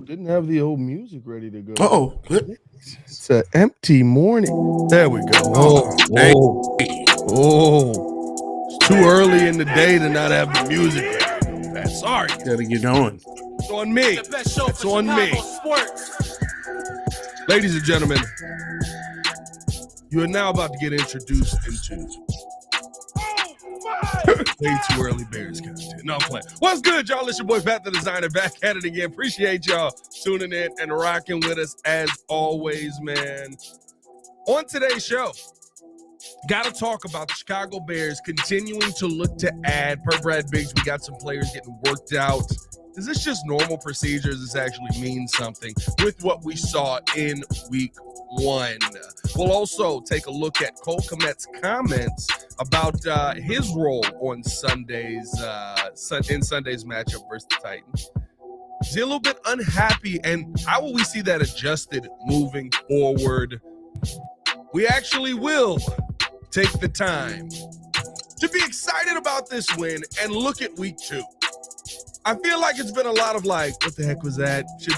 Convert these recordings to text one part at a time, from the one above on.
didn't have the old music ready to go. Oh, it's an empty morning. There we go. It's too early in the day to not have the music ready. Man, sorry. Gotta get going. It's on me. It's on me. Ladies and gentlemen, you are now about to get introduced into way too early Bears content. No, I'm playing. What's good, y'all? It's your boy Pat the Designer back at it again. Appreciate y'all tuning in and rocking with us as always, man. On today's show, got to talk about the Chicago Bears continuing to look to add. Per Brad Biggs, we got some players getting worked out. Is this just normal procedure? Does this actually mean something with what we saw in week one? We'll also take a look at Cole Kmet's comments about his role on Sunday's matchup versus the Titans. Is he a little bit unhappy, and how will we see that adjusted moving forward? We actually will take the time to be excited about this win and look at week two. I feel like it's been a lot of like, what the heck was that? Should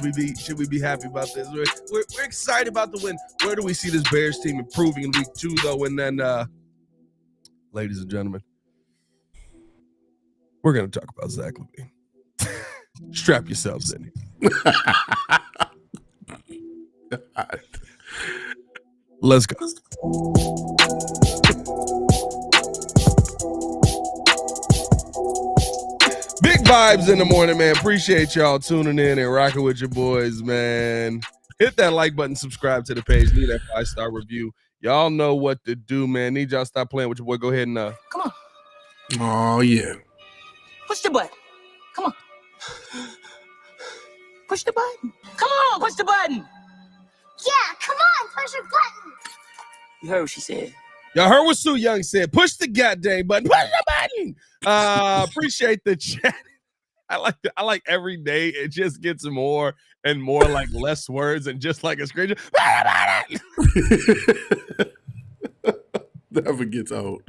we be happy about this? We're excited about the win. Where do we see this Bears team improving in week two, though? And then, ladies and gentlemen, we're going to talk about Zach Levine. Strap yourselves in. Let's go. Big vibes in the morning, man. Appreciate y'all tuning in and rocking with your boys, man. Hit that like button, subscribe to the page, leave that 5-star review. Y'all know what to do, man. Need y'all stop playing with your boy. Go ahead and come on. Oh yeah. Push the button. Come on. Push the button. Come on, push the button. Yeah, come on, push the button. You heard what she said. Y'all heard what Sue Young said. Push the goddamn button. Push the button. Appreciate the chat. I like every day it just gets more and more like less words and just like a scream. Never gets old.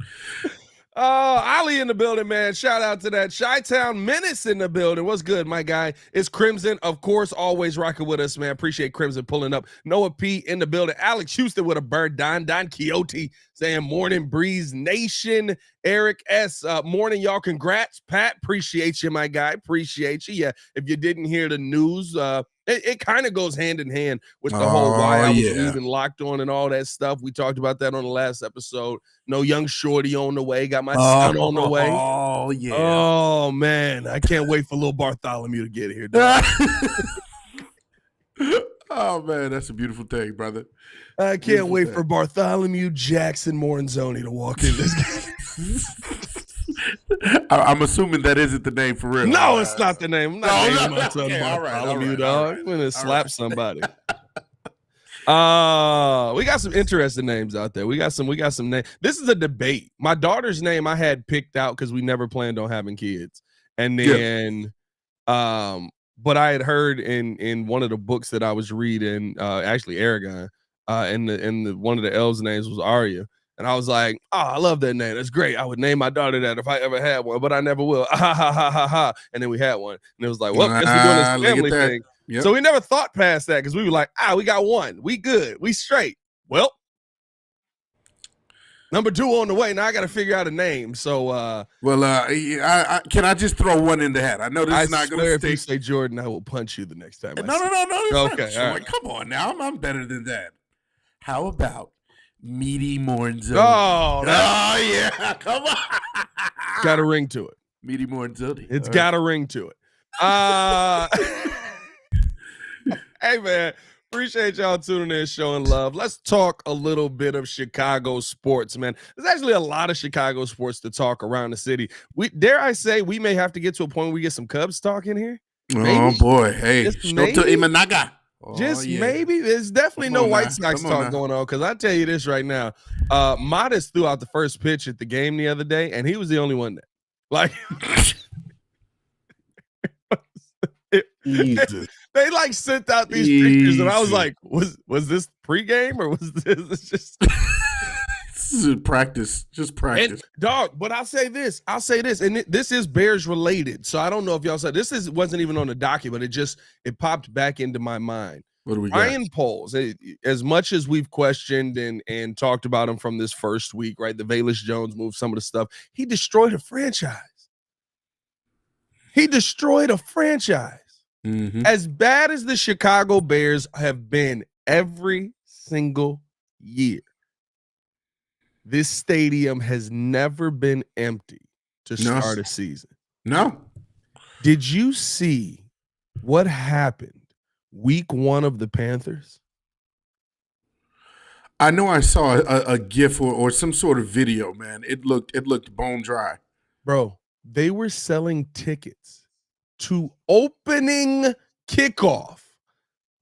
Ali in the building, man. Shout out to that Chi-Town Menace in the building. What's good, my guy? It's Crimson, of course, always rocking with us, man. Appreciate Crimson pulling up. Noah P in the building. Alex Houston with a bird. Don Quixote saying morning breeze nation. Eric S. Morning, y'all. Congrats, Pat. Appreciate you, my guy. Appreciate you. Yeah, if you didn't hear the news, it kind of goes hand in hand with the whole why I was leaving Locked On and all that stuff. We talked about that on the last episode. No young shorty on the way. Got my son on the way. Oh, yeah. Oh, man. I can't wait for little Bartholomew to get here. Oh, man. That's a beautiful thing, brother. I can't wait for Bartholomew Jackson Moranzoni to walk in this game. I'm assuming that isn't the name for real. No, it's not the name. I'm not naming my son okay, Bartholomew, dog. I'm going to slap somebody. We got some interesting names out there. We got some names. This is a debate. My daughter's name I had picked out because we never planned on having kids. And then but I had heard in one of the books that I was reading, actually Aragon, and one of the elves' names was Arya. And I was like, I love that name. That's great. I would name my daughter that if I ever had one, but I never will. Ha, ha, ha, ha, ha. And then we had one. And it was like, well, guess we're doing this family thing. Yep. So we never thought past that because we were like, we got one. We good. We straight. Well, number 2 on the way. Now I got to figure out a name. So, can I just throw one in the hat? I know this is not going to stick. If you say Jordan, I will punch you the next time. No. Okay. All right. Come on now. I'm better than that. How about Meaty Moranzoni? Oh, yeah. Come on. Got a ring to it. Meaty Moranzoni. It's got a ring to it. Hey, man. Appreciate y'all tuning in, showing love. Let's talk a little bit of Chicago sports, man. There's actually a lot of Chicago sports to talk around the city. Dare I say we may have to get to a point where we get some Cubs talk in here? Maybe? Oh, boy. Hey, Imanaga. Maybe. There's definitely no White Sox talk going on because I tell you this right now. Modest threw out the first pitch at the game the other day, and he was the only one there. Like, they like sent out these pictures, and I was like, was this pregame or was this just This is practice, just practice. And dog, but I'll say this, and this is Bears related. So I don't know if y'all said wasn't even on the docket, but it popped back into my mind. What do we got? Ryan Poles, as much as we've questioned and talked about him from this first week, right? The Velus Jones move, some of the stuff, he destroyed a franchise. Mm-hmm. As bad as the Chicago Bears have been every single year, this stadium has never been empty to start a season. No. Did you see what happened week 1 of the Panthers? I know I saw a GIF or some sort of video, man. It looked bone dry. Bro, they were selling tickets to opening kickoff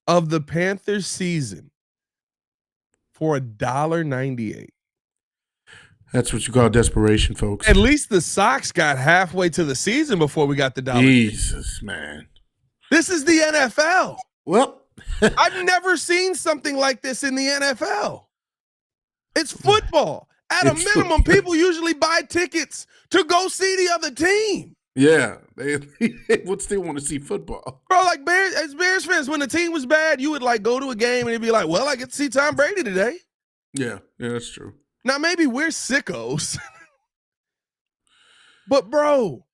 of the Panthers season for $1.98. That's what you call desperation, folks. At least the Sox got halfway to the season before we got the dollar. Jesus, man. This is the NFL. Well, I've never seen something like this in the NFL. It's football. At a minimum, people usually buy tickets to go see the other team. Yeah, they would still want to see football. Bro, like as Bears fans, when the team was bad, you would like go to a game and it'd be like, well, I get to see Tom Brady today. Yeah, that's true. Now, maybe we're sickos. But, bro,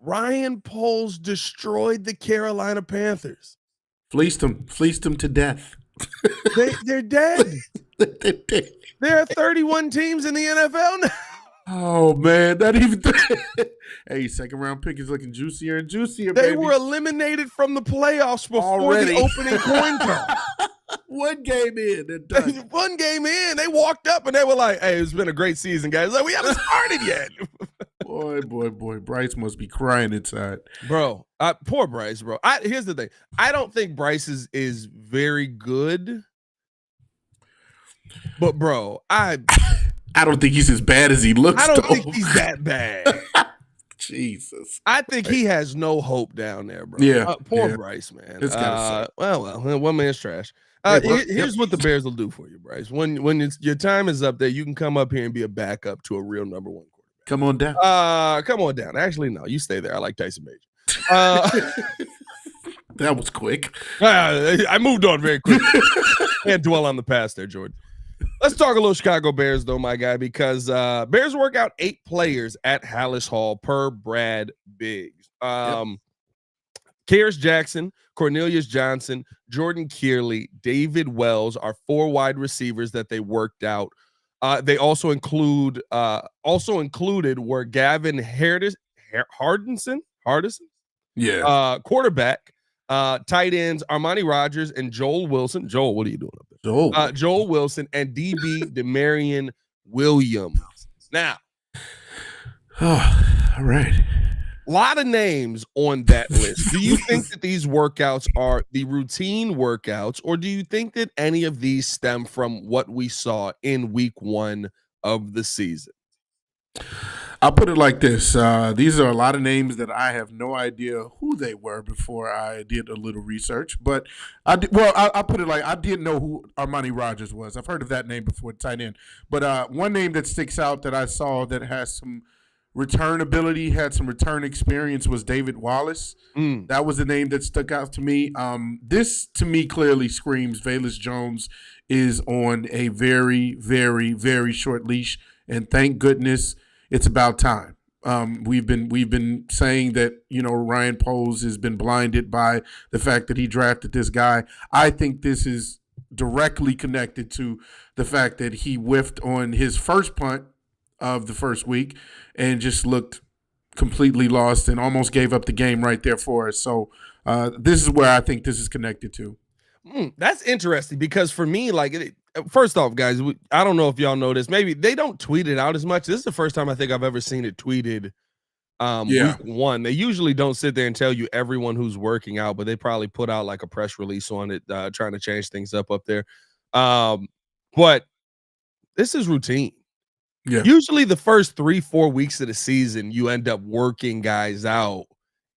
Ryan Poles destroyed the Carolina Panthers. Fleeced them to death. They're dead. There are 31 teams in the NFL now. Oh, man. Not even Hey, second round pick is looking juicier and juicier, They baby. were eliminated from the playoffs before Already. the opening coin toss. One game in, they're done. One game in, they walked up and they were like, hey, it's been a great season, guys. Like, we haven't started yet. Boy. Bryce must be crying inside. Bro, poor Bryce, bro. Here's the thing. I don't think Bryce is very good. But, bro, I don't think he's as bad as he looks. I don't think he's that bad. Jesus. I think he has no hope down there, bro. Yeah. Poor Bryce, man. It's gotta suck. Well, one man's trash. Here's what the Bears will do for you, Bryce. When your time is up there, you can come up here and be a backup to a real number 1 quarterback. Come on down. Come on down. Actually, no, you stay there. I like Tyson Major. That was quick. I moved on very quickly. Can't dwell on the past there, Jordan. Let's talk a little Chicago Bears, though, my guy, because Bears work out 8 players at Halas Hall per Brad Biggs. Karis Jackson, Cornelius Johnson, Jordan Kearley, David Wells are 4 wide receivers that they worked out. They also included were Gavin Hardison, quarterback, tight ends Armani Rogers and Joel Wilson. Joel, what are you doing up there? Joel Wilson and DB Demarion Williams. Now, all right. A lot of names on that list. Do you think that these workouts are the routine workouts, or do you think that any of these stem from what we saw in week 1 of the season? I'll put it like this. These are a lot of names that I have no idea who they were before I did a little research. But I'll put it like I didn't know who Armani Rogers was. I've heard of that name before, tight end. But one name that sticks out that I saw that has some return ability, had some return experience was David Wallace. That was the name that stuck out to me. This, to me, clearly screams Velus Jones is on a very, very, very short leash. And thank goodness it's about time. We've been saying that, Ryan Poles has been blinded by the fact that he drafted this guy. I think this is directly connected to the fact that he whiffed on his first punt of the first week and just looked completely lost and almost gave up the game right there for us. So this is where I think this is connected to. That's interesting because for me, first off, guys, I don't know if y'all know this. Maybe they don't tweet it out as much. This is the first time I think I've ever seen it tweeted week 1. They usually don't sit there and tell you everyone who's working out, but they probably put out like a press release on it, trying to change things up there. But this is routine. Yeah. Usually the first 3-4 weeks of the season, you end up working guys out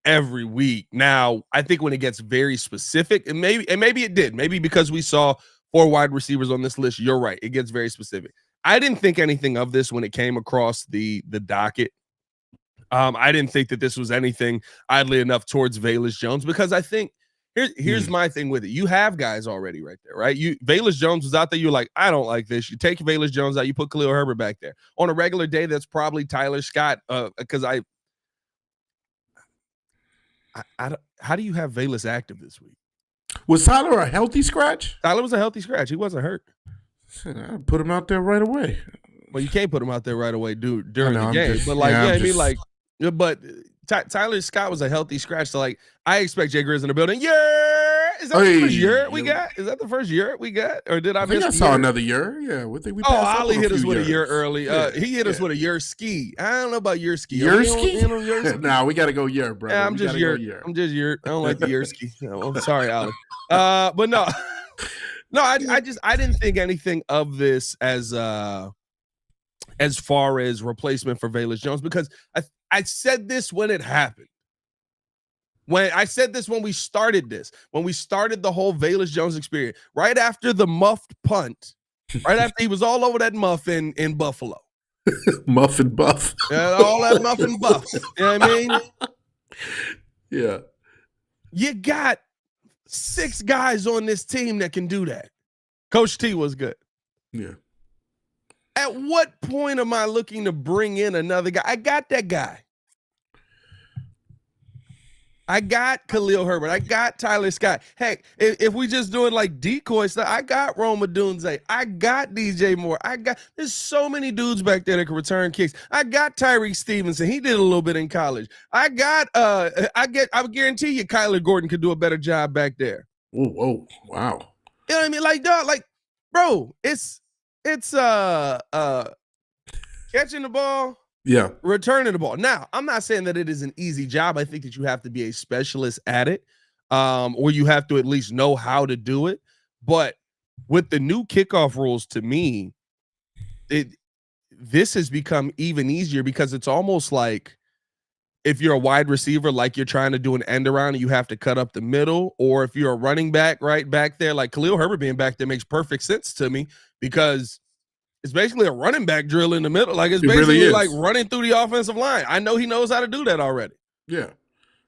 every week. Now, I think when it gets very specific, and maybe it did, maybe because we saw 4 wide receivers on this list, you're right, it gets very specific. I didn't think anything of this when it came across the docket. I didn't think that this was anything, oddly enough, towards Velus Jones, because I think here's my thing with it. You have guys already right there, right? Velus Jones was out there. You're like, I don't like this. You take Velus Jones out. You put Khalil Herbert back there. On a regular day, that's probably Tyler Scott. Because I don't, how do you have Velus active this week? Was Tyler a healthy scratch? Tyler was a healthy scratch. He wasn't hurt. I put him out there right away. Well, you can't put him out there right away, dude, during the game. Just, but like, I mean, like, but Tyler Scott was a healthy scratch. So like, I expect Jay Grizz in the building. Yeah, is that the first year we got? Is that the first year we got, or did I miss? I saw another year. Yeah, we think we. Ollie hit us with a year early. He hit us with a year ski. I don't know about year ski. Year ski? Nah, we got to go year, bro. Yeah, I'm just year. I'm just year. I don't like the year ski. I'm sorry, Ollie. But no. No, I didn't think anything of this as far as replacement for Velus Jones, because I said this when it happened. When I said this when we started the whole Velus Jones experience, right after the muffed punt, right after he was all over that muff in Buffalo. Muff and buff. All that muff and buff. You know what I mean? Yeah. You got 6 guys on this team that can do that. Coach T was good. Yeah. At what point am I looking to bring in another guy? I got that guy. I got Khalil Herbert. I got Tyler Scott. Heck, if we just doing like decoy stuff, I got Odunze. I got DJ Moore. There's so many dudes back there that can return kicks. I got Tyreek Stevenson. He did a little bit in college. I guarantee you Kyler Gordon could do a better job back there. Oh, wow. You know what I mean? Like, dog, like, bro, it's catching the ball. Yeah. Returning the ball. Now, I'm not saying that it is an easy job. I think that you have to be a specialist at it, or you have to at least know how to do it. But with the new kickoff rules, to me, this has become even easier, because it's almost like if you're a wide receiver, like you're trying to do an end around and you have to cut up the middle, or if you're a running back right back there, like Khalil Herbert being back there makes perfect sense to me, because it's basically a running back drill in the middle. Like, it's basically really like running through the offensive line. I know he knows how to do that already. Yeah.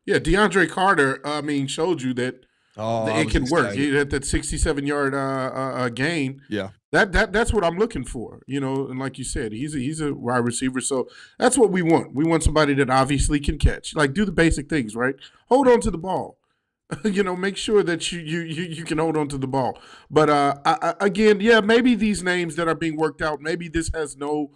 Yeah, DeAndre Carter, showed you that it can work. He had that 67-yard gain. Yeah. That's what I'm looking for. You know, and like you said, he's a wide receiver. So that's what we want. We want somebody that obviously can catch. Like, do the basic things, right? Hold on to the ball. You know, make sure that you can hold on to the ball. But again, yeah, maybe these names that are being worked out, maybe this has no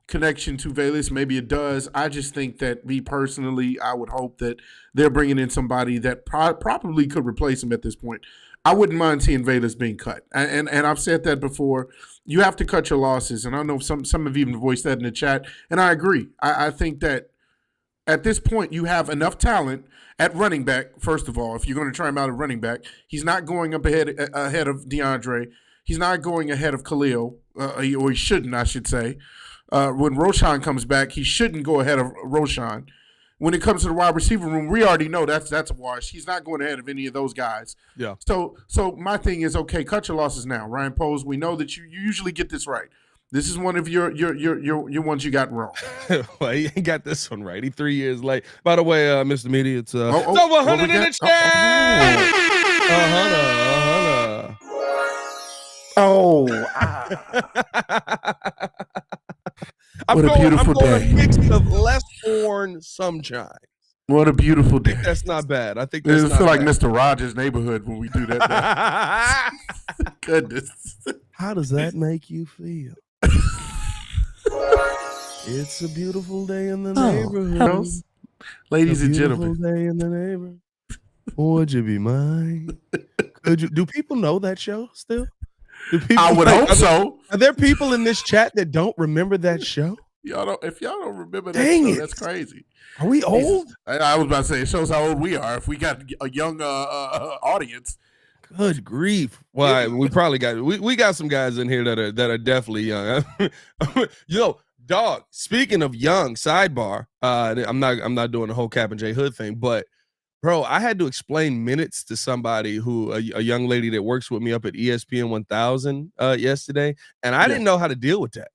connection to Velus. Maybe it does. I just think that, me personally, I would hope that they're bringing in somebody that probably could replace him at this point. I wouldn't mind seeing Velus being cut. And I've said that before. You have to cut your losses. And I know some have even voiced that in the chat. And I agree. I think that at this point, you have enough talent at running back. First of all, if you're going to try him out at running back, he's not going up ahead of DeAndre. He's not going ahead of Khalil, or he shouldn't, I should say. When Roshan comes back, he shouldn't go ahead of Roshan. When it comes to the wide receiver room, we already know that's a wash. He's not going ahead of any of those guys. Yeah. So my thing is, okay, cut your losses now. Ryan Poles, we know that you usually get this right. This is one of your ones you got wrong. Well, he ain't got this one right. He 3 years late. By the way, Mr. Media, it's over 100 in the chat. What a beautiful day. A mix of less born sunshine. What a beautiful day. That's not bad. I think that's it not feel bad. Like Mr. Rogers' Neighborhood when we do that. Goodness. How does that make you feel? It's a beautiful day in the neighborhood. Ladies and gentlemen. Day in the neighborhood. Would you be mine? Do people know that show still? I would hope so. Are there people in this chat that don't remember that show? If y'all don't remember that show, that's crazy. Are we old? I was about to say, it shows how old we are. If we got a young audience. Good grief! Well, we probably got we got some guys in here that are definitely young. Dog. Speaking of young, sidebar. I'm not doing the whole Cap and J Hood thing, but bro, I had to explain minutes to somebody a young lady that works with me up at ESPN 1000 yesterday, and I didn't know how to deal with that.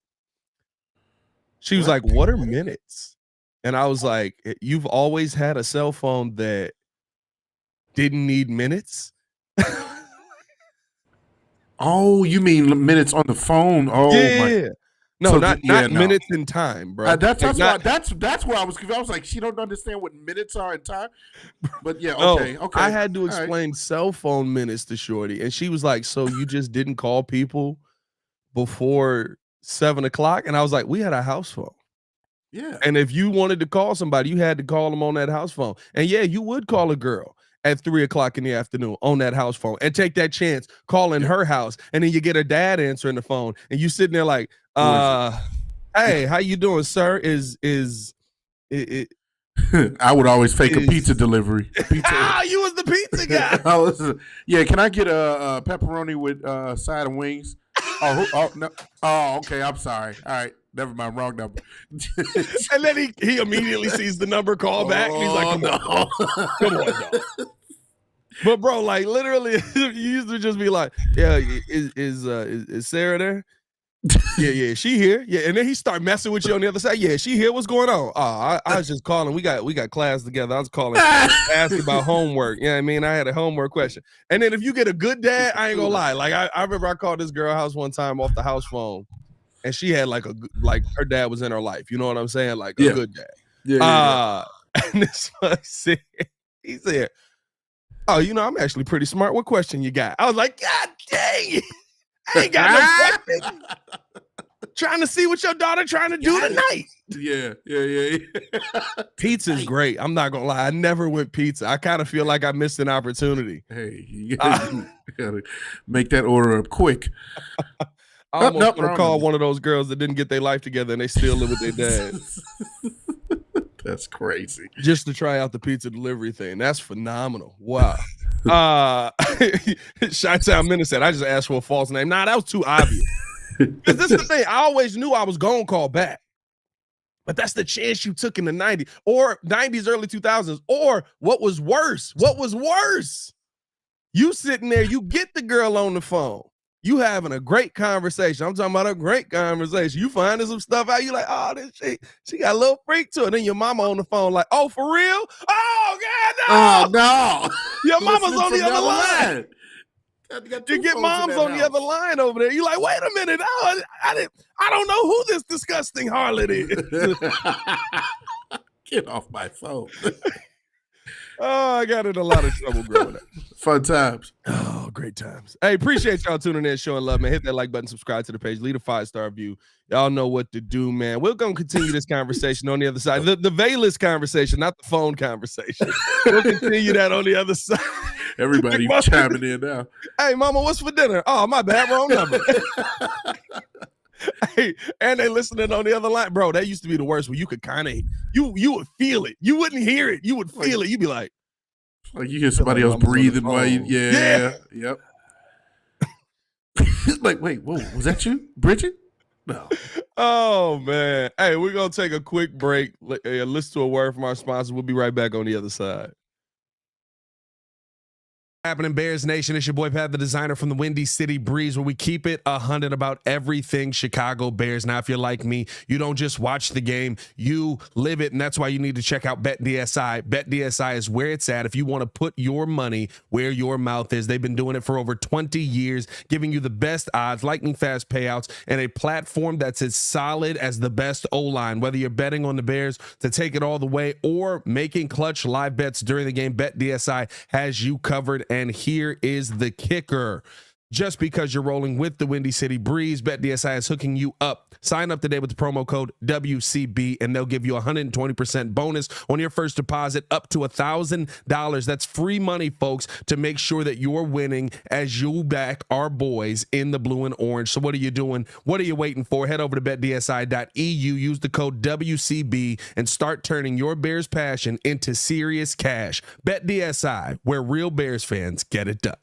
She was like, "What are minutes?" And I was like, "You've always had a cell phone that didn't need minutes?" Oh, you mean minutes on the phone? Oh my. Yeah. No, So not yeah, no. minutes in time, bro. That's Like, not, that's where I was confused. I was like, she don't understand what minutes are in time. But yeah, no, okay. I had to All right. explain cell phone minutes to Shorty, and she was like, "So you just didn't call people before 7:00?" And I was like, "We had a house phone. Yeah. And if you wanted to call somebody, you had to call them on that house phone. And yeah, you would call a girl at 3:00 in the afternoon on that house phone and take that chance calling her house. And then you get her dad answering the phone and you sitting there like, hey, how you doing, sir? Is it I would always fake a pizza delivery. Ah, you was the pizza guy. Yeah, can I get a pepperoni with side of wings? Oh, no. Oh, okay. I'm sorry. All right. Never mind. Wrong number. And then he immediately sees the number call back. And he's like, come on, dog. But bro, like literally, you used to just be like, yeah, is Sarah there? Yeah, she here. Yeah, and then he start messing with you on the other side. Yeah, she here. What's going on? Oh, I was just calling. We got class together. I was calling, asking about homework. You know what I mean? I had a homework question. And then if you get a good dad, I ain't gonna lie. Like I remember I called this girl house one time off the house phone, and she had like her dad was in her life. You know what I'm saying? Like a good dad. Yeah. And this one said, he said, "Oh, you know, I'm actually pretty smart. What question you got?" I was like, "God dang it. I ain't got no question." Trying to see what your daughter trying to do tonight. Yeah. Pizza's great. I'm not gonna lie. I never went pizza. I kind of feel like I missed an opportunity. Hey, you gotta make that order up quick. I almost want to call one of those girls that didn't get their life together and they still live with their dad. That's crazy. Just to try out the pizza delivery thing. That's phenomenal. Wow. Chi-Town Minute said, I just asked for a false name. Nah, that was too obvious. Because this is the thing. I always knew I was going to call back. But that's the chance you took in the 90s or 90s, early 2000s. Or what was worse? You sitting there, you get the girl on the phone. You having a great conversation. I'm talking about a great conversation. You finding some stuff out. You like, oh, this she got a little freak to it. Then your mama on the phone like, oh, for real? Oh, God, no. Oh, no. Your mama's on the other line. You get moms on the other line over there. You like, wait a minute. I don't know who this disgusting harlot is. Get off my phone. Oh, I got in a lot of trouble growing up. Fun times. Oh, great times. Hey, appreciate y'all tuning in, showing love, man. Hit that like button, subscribe to the page, leave a 5-star review. Y'all know what to do, man. We're going to continue this conversation on the other side. The Velus conversation, not the phone conversation. We'll continue that on the other side. Everybody chiming in now. Hey, mama, what's for dinner? Oh, my bad, wrong number. Hey, and they listening on the other line. Bro, that used to be the worst where you could kind of, you would feel it. You wouldn't hear it. You would feel it. You'd be like you hear somebody else breathing while you, yep. Like, wait, whoa, was that you, Bridget? No. Oh, man. Hey, we're going to take a quick break. Listen to a word from our sponsor. We'll be right back on the other side. Happening Bears Nation, it's your boy Pat, the designer from the Windy City Breeze, where we keep it 100 about everything Chicago Bears. Now, if you're like me, you don't just watch the game, you live it, and that's why you need to check out BetDSI. BetDSI is where it's at if you want to put your money where your mouth is. They've been doing it for over 20 years, giving you the best odds, lightning fast payouts, and a platform that's as solid as the best O-line. Whether you're betting on the Bears to take it all the way or making clutch live bets during the game, BetDSI has you covered. And here is the kicker. Just because you're rolling with the Windy City Breeze, BetDSI is hooking you up. Sign up today with the promo code WCB, and they'll give you a 120% bonus on your first deposit up to $1,000. That's free money, folks, to make sure that you're winning as you back our boys in the blue and orange. So what are you doing? What are you waiting for? Head over to betdsi.eu, use the code WCB, and start turning your Bears passion into serious cash. BetDSI, where real Bears fans get it done.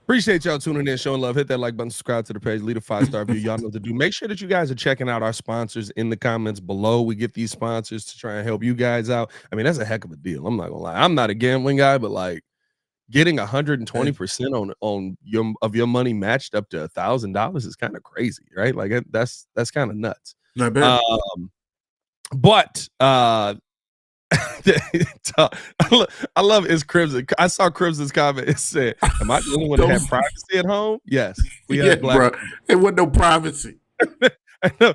Appreciate y'all tuning in, showing love. Hit that like button, subscribe to the page, leave a 5-star review. Y'all know what to do. Make sure that you guys are checking out our sponsors in the comments below. We get these sponsors to try and help you guys out. I mean, that's a heck of a deal. I'm not gonna lie. I'm not a gambling guy, but like, getting 120% on your money matched up to $1,000 is kind of crazy, right? Like that's kind of nuts. Not bad. But I love his Crimson. I saw Crimson's comment. It said, "Am I the only one that had privacy at home?" Yes, we had bro. There wasn't no privacy. I know.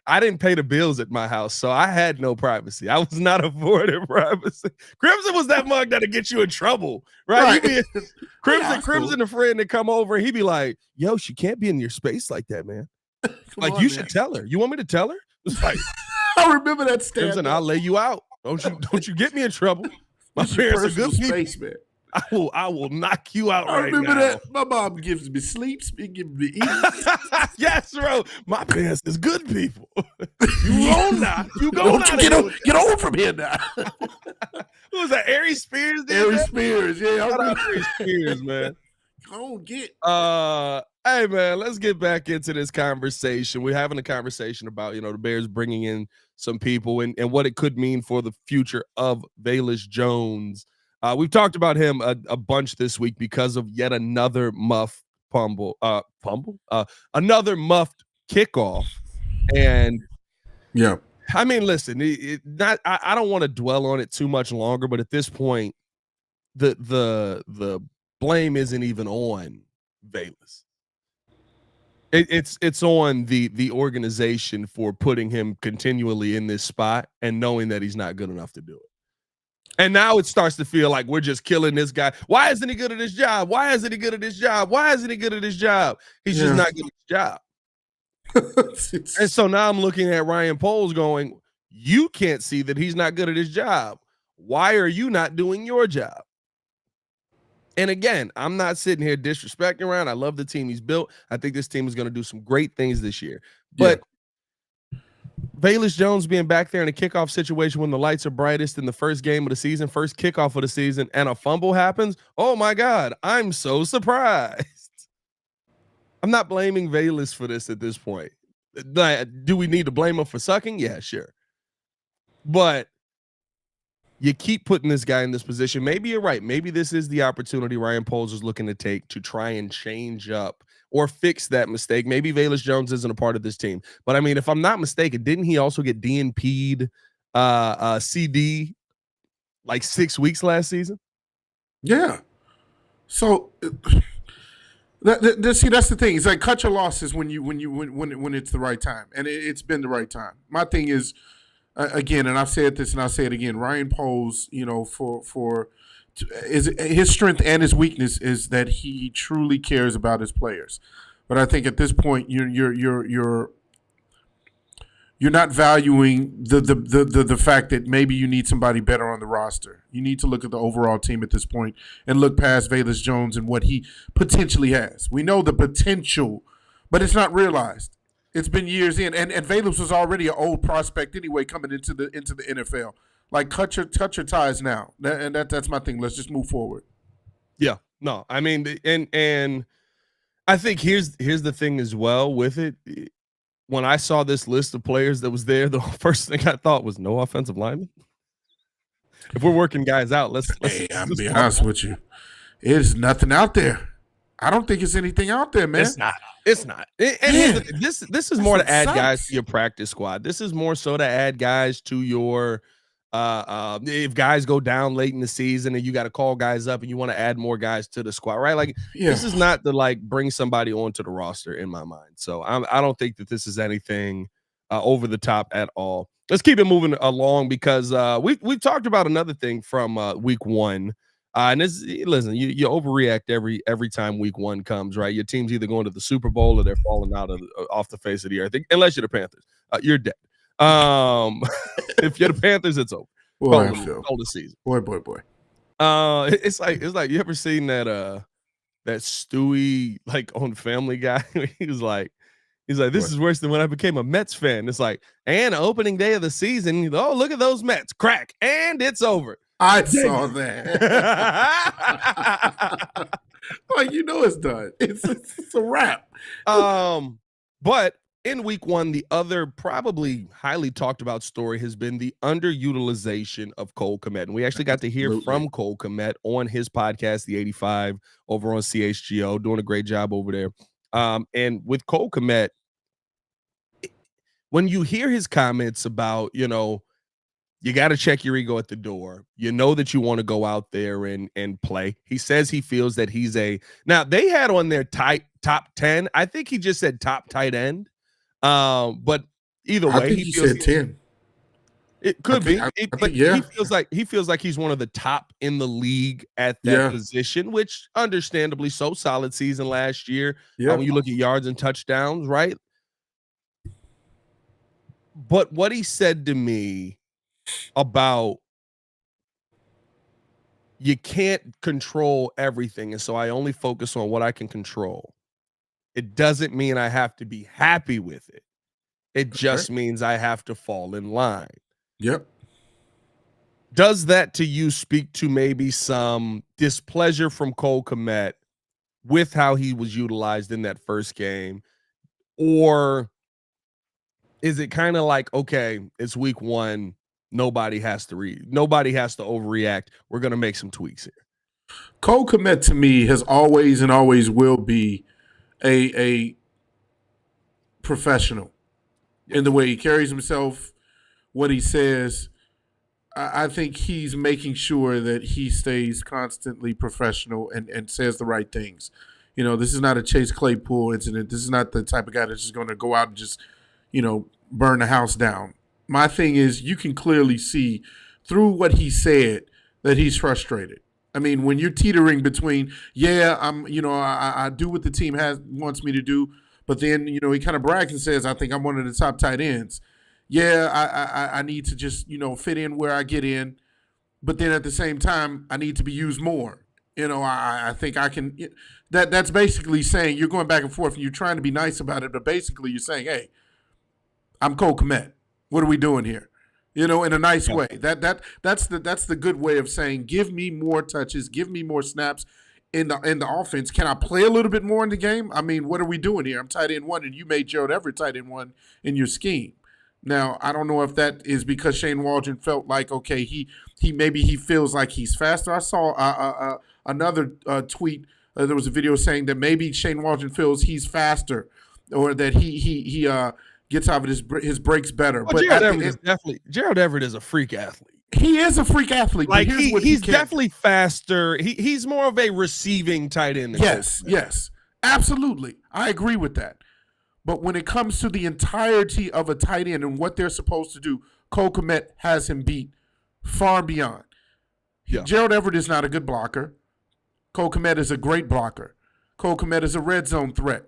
I didn't pay the bills at my house, so I had no privacy. I was not afforded privacy. Crimson was that mug that'll get you in trouble, right? Crimson, a friend to come over, he'd be like, "Yo, she can't be in your space like that, man. Like, you should tell her. You want me to tell her?" It's like, I remember that stand. Crimson, I'll lay you out. Don't you get me in trouble. My parents are good space, man. I will knock you out right now. I remember that. My mom gives me sleeps. It gives me eat. Yes, bro. My parents is good people. You won't not. You go not. Get on from here now. Who was that? Aries Spears? Spears. Yeah, I remember Aries Spears, man. I don't get. Hey, man, let's get back into this conversation. We're having a conversation about, the Bears bringing in some people and what it could mean for the future of Velus Jones. We've talked about him a bunch this week because of yet another another muffed kickoff. And yeah, I mean, listen, I don't want to dwell on it too much longer, but at this point, the blame isn't even on Velus. It's on the organization for putting him continually in this spot and knowing that he's not good enough to do it. And now it starts to feel like we're just killing this guy. Why isn't he good at his job? Why isn't he good at his job? Why isn't he good at his job? He's just not good at his job. And so now I'm looking at Ryan Poles going, you can't see that he's not good at his job. Why are you not doing your job? And again, I'm not sitting here disrespecting Ryan. I love the team he's built. I think this team is going to do some great things this year. But Velus Jones being back there in a kickoff situation when the lights are brightest in the first game of the season, first kickoff of the season, and a fumble happens. Oh my God, I'm so surprised. I'm not blaming Velus for this at this point. Do we need to blame him for sucking? Yeah, sure. But you keep putting this guy in this position. Maybe you're right. Maybe this is the opportunity Ryan Poles is looking to take to try and change up or fix that mistake. Maybe Velus Jones isn't a part of this team. But I mean, if I'm not mistaken, didn't he also get DNP'd CD like 6 weeks last season? Yeah. So see, that's the thing. It's like cut your losses when it's the right time. And it's been the right time. My thing is, again, and I've said this and I'll say it again, Ryan Poles, his strength and his weakness is that he truly cares about his players. But I think at this point you're not valuing the fact that maybe you need somebody better on the roster. You need to look at the overall team at this point and look past Velus Jones and what he potentially has. We know the potential, but it's not realized. It's been years in, and Velus was already an old prospect anyway coming into the NFL. Like cut your ties now, and that's my thing. Let's just move forward. Yeah, no, I mean, and I think here's the thing as well with it. When I saw this list of players that was there, the first thing I thought was no offensive lineman. If we're working guys out, let's I'll be honest with you, there's nothing out there. I don't think it's anything out there, man. It's not. And this is more to add guys to your practice squad. This is more so to add guys to your if guys go down late in the season and you got to call guys up and you want to add more guys to the squad, right? Like this is not to bring somebody onto the roster in my mind. So I don't think that this is anything over the top at all. Let's keep it moving along because we've talked about another thing from week one. And listen, you overreact every time week one comes, right? Your team's either going to the Super Bowl or they're falling off the face of the earth. Unless you're the Panthers, you're dead. If you're the Panthers, it's over. Boy, call the season. Boy. It's like you ever seen that Stewie on Family Guy? He's like, this is worse than when I became a Mets fan. It's like, and opening day of the season, oh, look at those Mets, crack, and it's over. I saw that. Like, it's done. It's a wrap. But in week one, the other probably highly talked about story has been the underutilization of Cole Kmet. And we actually got to hear from Cole Kmet on his podcast, The 85, over on CHGO, doing a great job over there. And with Cole Kmet, when you hear his comments about, you got to check your ego at the door. You know that you want to go out there and play. He says he feels that he's now they had on their top 10. I think he just said top tight end. But either way, I think he said 10. It could be. Yeah. He feels like he's one of the top in the league at that position, which understandably so. Solid season last year. Yeah. When you look at yards and touchdowns, right? But what he said to me about you can't control everything, and so I only focus on what I can control. It doesn't mean I have to be happy with it. It just means I have to fall in line. Yep. Does that to you speak to maybe some displeasure from Cole Kmet with how he was utilized in that first game? Or is it kind of like, okay, it's week one, nobody has to overreact. We're going to make some tweaks here. Cole Kmet to me has always and always will be a professional in the way he carries himself, what he says. I think he's making sure that he stays constantly professional and says the right things. This is not a Chase Claypool incident. This is not the type of guy that's just going to go out and just, burn the house down. My thing is, you can clearly see through what he said that he's frustrated. I mean, when you're teetering between, I do what the team wants me to do, but then, he kind of brags and says, I think I'm one of the top tight ends. Yeah, I need to just, fit in where I get in. But then at the same time, I need to be used more. I think I can. That's basically saying you're going back and forth and you're trying to be nice about it. But basically you're saying, hey, I'm Cole Kmet. What are we doing here? In a nice way. That's the good way of saying, give me more touches, give me more snaps in the offense. Can I play a little bit more in the game? I mean, what are we doing here? I'm tight end one, and you made Gerald Everett tight end one in your scheme. Now, I don't know if that is because Shane Waldron felt like, okay, he feels like he's faster. I saw another tweet. There was a video saying that maybe Shane Waldron feels he's faster, or that he gets out of his breaks better. Well, but Gerald Everett is a freak athlete. He is a freak athlete. Like he's definitely faster. He's more of a receiving tight end. Yes, absolutely. I agree with that. But when it comes to the entirety of a tight end and what they're supposed to do, Cole Kmet has him beat far beyond. Yeah. Gerald Everett is not a good blocker. Cole Kmet is a great blocker. Cole Kmet is a red zone threat.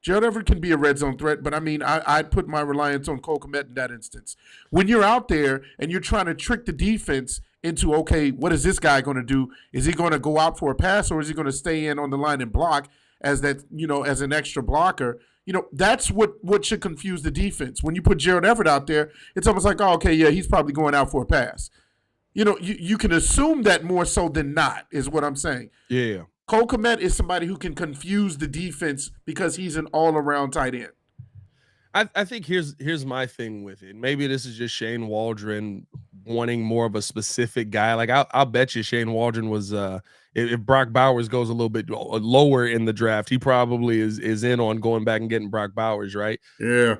Gerald Everett can be a red zone threat, but I mean, I'd put my reliance on Cole Kmet in that instance. When you're out there and you're trying to trick the defense into, okay, what is this guy going to do? Is he going to go out for a pass, or is he going to stay in on the line and block as an extra blocker? That's what should confuse the defense. When you put Gerald Everett out there, it's almost like, oh, okay, yeah, he's probably going out for a pass. You can assume that more so than not, is what I'm saying. Yeah. Cole Kmet is somebody who can confuse the defense because he's an all-around tight end. I think here's my thing with it. Maybe this is just Shane Waldron wanting more of a specific guy. Like I'll bet you Shane Waldron was if Brock Bowers goes a little bit lower in the draft, he probably is in on going back and getting Brock Bowers, right? Yeah.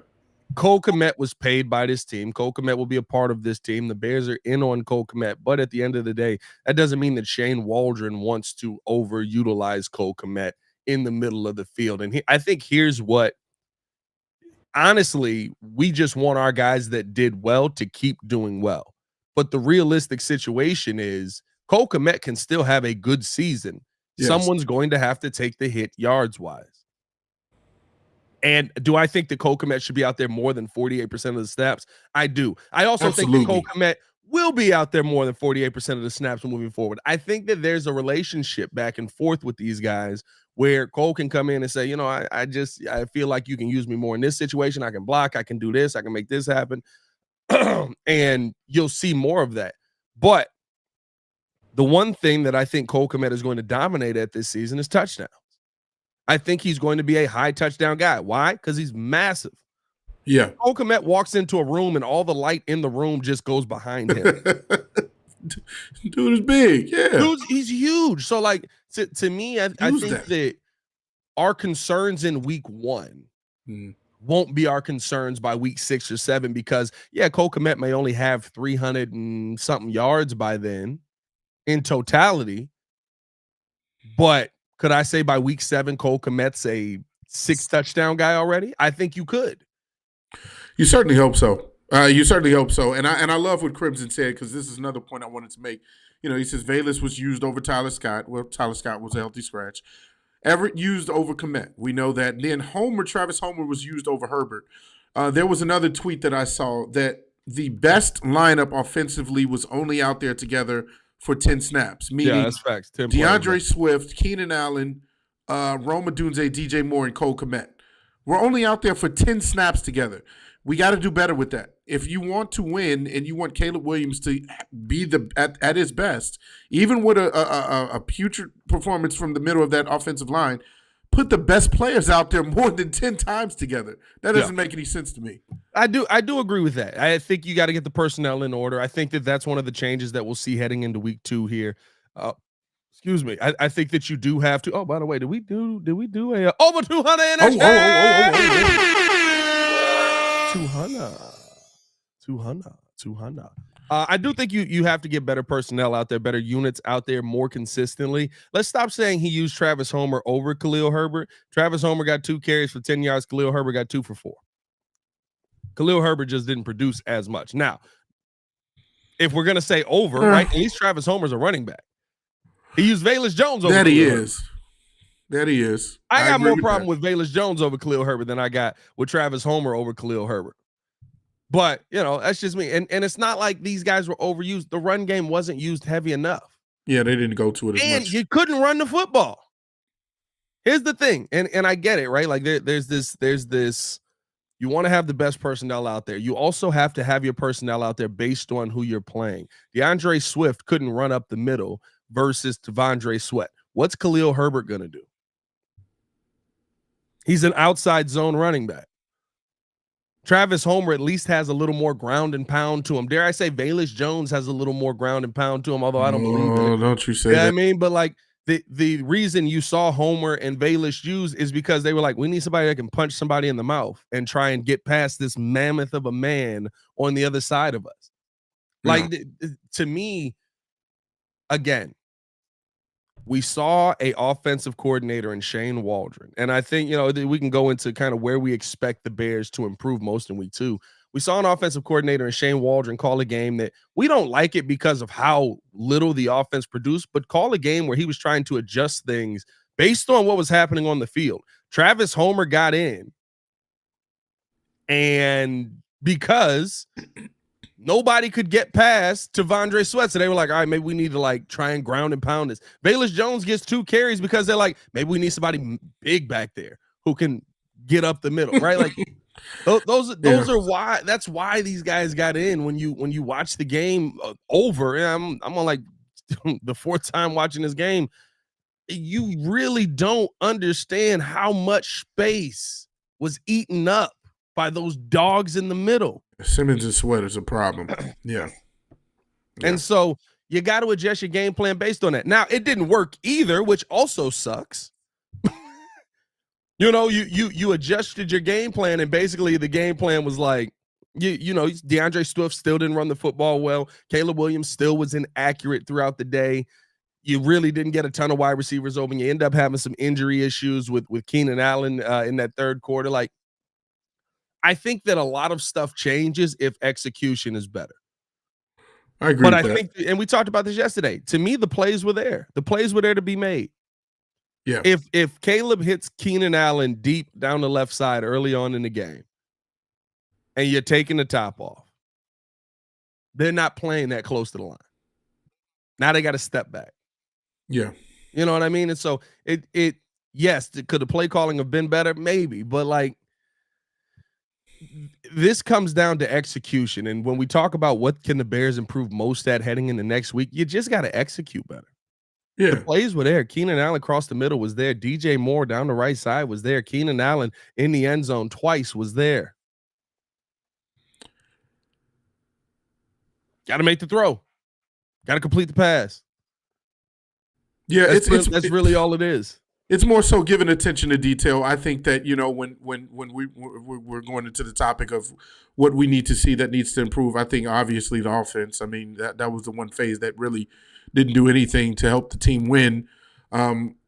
Cole Kmet was paid by this team. Cole Kmet will be a part of this team. The Bears are in on Cole Kmet, but at the end of the day, that doesn't mean that Shane Waldron wants to overutilize Cole Kmet in the middle of the field. And I think here's what, honestly, we just want our guys that did well to keep doing well. But the realistic situation is Cole Kmet can still have a good season. Yes. Someone's going to have to take the hit yards-wise. And do I think that Cole Kmet should be out there more than 48% of the snaps? I do. I also think that Cole Kmet will be out there more than 48% of the snaps moving forward. I think that there's a relationship back and forth with these guys where Cole can come in and say, I feel like you can use me more in this situation. I can block. I can do this. I can make this happen. And you'll see more of that. But the one thing that I think Cole Kmet is going to dominate at this season is touchdowns. I think he's going to be a high touchdown guy. Why? Because he's massive. Yeah. Cole Kmet walks into a room and all the light in the room just goes behind him. Dude is big. Yeah. He's huge. So like to me, I think that our concerns in week 1 won't be our concerns by week 6 or 7 because Cole Kmet may only have 300 and something yards by then in totality. But could I say by week 7 Cole Kmet's a 6 touchdown guy already? I think you could. You certainly hope so. You certainly hope so. And I love what Crimson said because this is another point I wanted to make. He says Velus was used over Tyler Scott. Well, Tyler Scott was a healthy scratch. Everett used over Kmet. We know that. And then Travis Homer was used over Herbert. There was another tweet that I saw that the best lineup offensively was only out there together for 10 snaps. Meaning that's facts. DeAndre Swift, Keenan Allen, Rome Odunze, DJ Moore, and Cole Kmet. We're only out there for 10 snaps together. We got to do better with that. If you want to win and you want Caleb Williams to be at his best, even with a putrid performance from the middle of that offensive line, put the best players out there more than 10 times together. That doesn't make any sense to me. I do agree with that. I think you got to get the personnel in order. I think that's one of the changes that we'll see heading into week 2 here. Excuse me. I think that you do have to. Oh, by the way, did we do a over 200 in a 200. I do think you have to get better personnel out there, better units out there more consistently. Let's stop saying he used Travis Homer over Khalil Herbert. Travis Homer got 2 carries for 10 yards. Khalil Herbert got 2 for 4. Khalil Herbert just didn't produce as much. Now, if we're going to say over, right, at least Travis Homer's a running back. He used Velus Jones over Khalil Herbert. That he is. I got more problem with Velus Jones over Khalil Herbert than I got with Travis Homer over Khalil Herbert. But, that's just me. And it's not like these guys were overused. The run game wasn't used heavy enough. Yeah, they didn't go to it as much. And you couldn't run the football. Here's the thing, and I get it, right? Like there's this. You want to have the best personnel out there. You also have to have your personnel out there based on who you're playing. DeAndre Swift couldn't run up the middle versus Devondre Sweat. What's Khalil Herbert going to do? He's an outside zone running back. Travis Homer at least has a little more ground and pound to him. Dare I say Velus Jones has a little more ground and pound to him, although I don't believe it. Oh, don't you say that. I mean, but like the reason you saw Homer and Velus use is because they were like, we need somebody that can punch somebody in the mouth and try and get past this mammoth of a man on the other side of us. Like, to me, again, we saw a offensive coordinator in Shane Waldron. And I think, we can go into kind of where we expect the Bears to improve most in week 2. We saw an offensive coordinator in Shane Waldron call a game that we don't like it because of how little the offense produced, but call a game where he was trying to adjust things based on what was happening on the field. Travis Homer got in, and because nobody could get past Devondre Sweat, so they were like, all right, maybe we need to try and ground and pound this. Velus Jones gets 2 carries because they're like, maybe we need somebody big back there who can get up the middle, right? Like those are why. That's why these guys got in. When you watch the game over, and I'm on the 4th time watching this game, you really don't understand how much space was eaten up by those dogs in the middle. Simmons and Sweat is a problem. Yeah. And so you got to adjust your game plan based on that. Now, it didn't work either, which also sucks. You adjusted your game plan, and basically the game plan was like, DeAndre Swift still didn't run the football well. Caleb Williams still was inaccurate throughout the day. You really didn't get a ton of wide receivers open. You end up having some injury issues with Keenan Allen in that 3rd quarter. Like, I think that a lot of stuff changes if execution is better. I agree But with I that. think, and we talked about this yesterday, to me, the plays were there. The plays were there to be made. Yeah. If Caleb hits Keenan Allen deep down the left side early on in the game, and you're taking the top off, they're not playing that close to the line. Now they got to step back. Yeah. You know what I mean? And so yes, could the play calling have been better? Maybe, but this comes down to execution. And when we talk about what can the Bears improve most at heading into next week, you just got to execute better. Yeah. The plays were there. Keenan Allen across the middle was there. DJ Moore down the right side was there. Keenan Allen in the end zone twice was there. Got to make the throw. Got to complete the pass. Yeah, that's really all it is. It's more so giving attention to detail. I think that, when we're going into the topic of what we need to see that needs to improve, I think obviously the offense. I mean, that was the one phase that really didn't do anything to help the team win.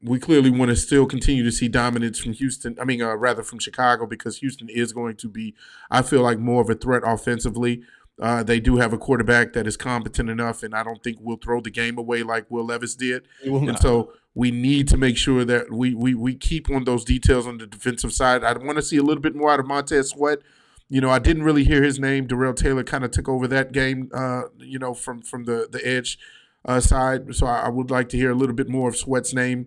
We clearly want to still continue to see dominance from Houston. I mean, rather from Chicago, because Houston is going to be, I feel like, more of a threat offensively. They do have a quarterback that is competent enough, and I don't think we'll throw the game away like Will Levis did. And so we need to make sure that we keep on those details on the defensive side. I want to see a little bit more out of Montez Sweat. I didn't really hear his name. Darrell Taylor kind of took over that game, from the edge side. So I would like to hear a little bit more of Sweat's name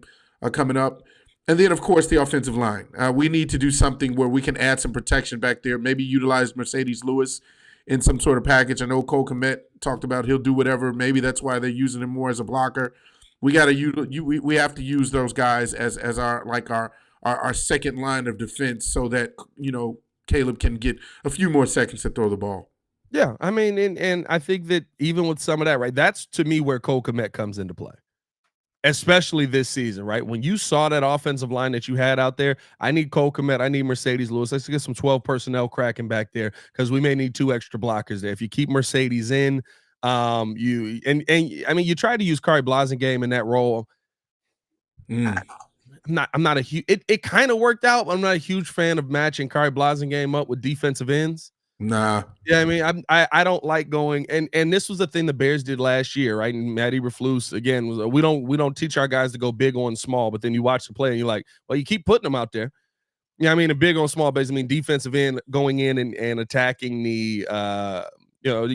coming up. And then, of course, the offensive line. We need to do something where we can add some protection back there, maybe utilize Mercedes Lewis in some sort of package. I know Cole Kmet talked about he'll do whatever. Maybe that's why they're using him more as a blocker. We got to we have to use those guys as our second line of defense, so that Caleb can get a few more seconds to throw the ball. Yeah, I mean, and I think that even with some of that, right, that's to me where Cole Kmet comes into play, especially this season, right? When you saw that offensive line that you had out there, I need Cole Kmet, I need Mercedes Lewis. Let's get some 12 personnel cracking back there, because we may need 2 extra blockers there. If you keep Mercedes in, I mean, you tried to use Kari Blasingame in that role. I'm not a huge. It kind of worked out. But I'm not a huge fan of matching Kari Blasingame up with defensive ends. Nah. Yeah, I mean, I don't like going, and this was the thing the Bears did last year, right? And Matty Eberflus again was, we don't teach our guys to go big on small, but then you watch the play and you're like, well, you keep putting them out there. Yeah, I mean, a big on small base. I mean, defensive end going in and attacking the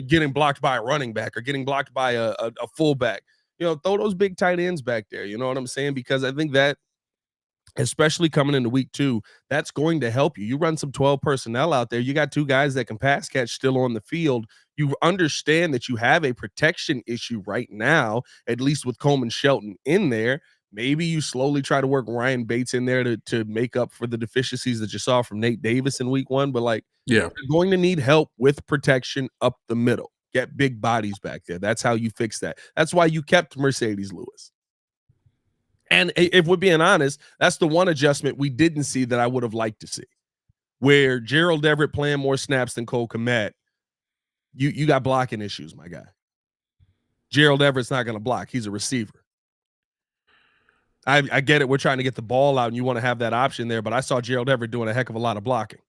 getting blocked by a running back or getting blocked by a fullback. Throw those big tight ends back there. You know what I'm saying? Because I think that, especially coming into week 2, that's going to help you. You run some 12 personnel out there. You got 2 guys that can pass catch still on the field. You understand that you have a protection issue right now, at least with Coleman Shelton in there. Maybe you slowly try to work Ryan Bates in there to make up for the deficiencies that you saw from Nate Davis in week 1. But you're going to need help with protection up the middle. Get big bodies back there. That's how you fix that. That's why you kept Mercedes Lewis. And if we're being honest, that's the one adjustment we didn't see that I would have liked to see, where Gerald Everett playing more snaps than Cole Kmet. You got blocking issues, my guy. Gerald Everett's not going to block. He's a receiver. I get it. We're trying to get the ball out, and you want to have that option there, but I saw Gerald Everett doing a heck of a lot of blocking.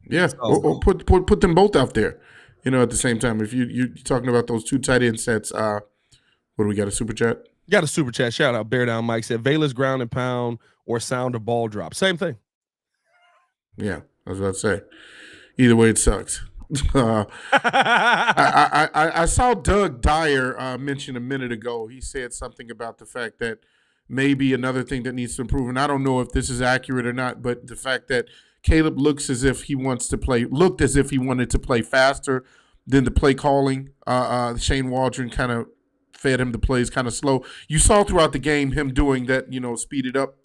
Yeah, so, or put them both out there, at the same time. If you're talking about those 2 tight end sets, what do we got, a super chat? Got a super chat. Shout out Bear Down Mike said Velus ground and pound or sound of ball drop. Same thing. Yeah, I was about to say. Either way, it sucks. I saw Doug Dyer mention a minute ago. He said something about the fact that maybe another thing that needs to improve, and I don't know if this is accurate or not, but the fact that Caleb looked as if he wanted to play faster than the play calling. Shane Waldron kind of fed him the plays kind of slow. You saw throughout the game him doing that, speeded up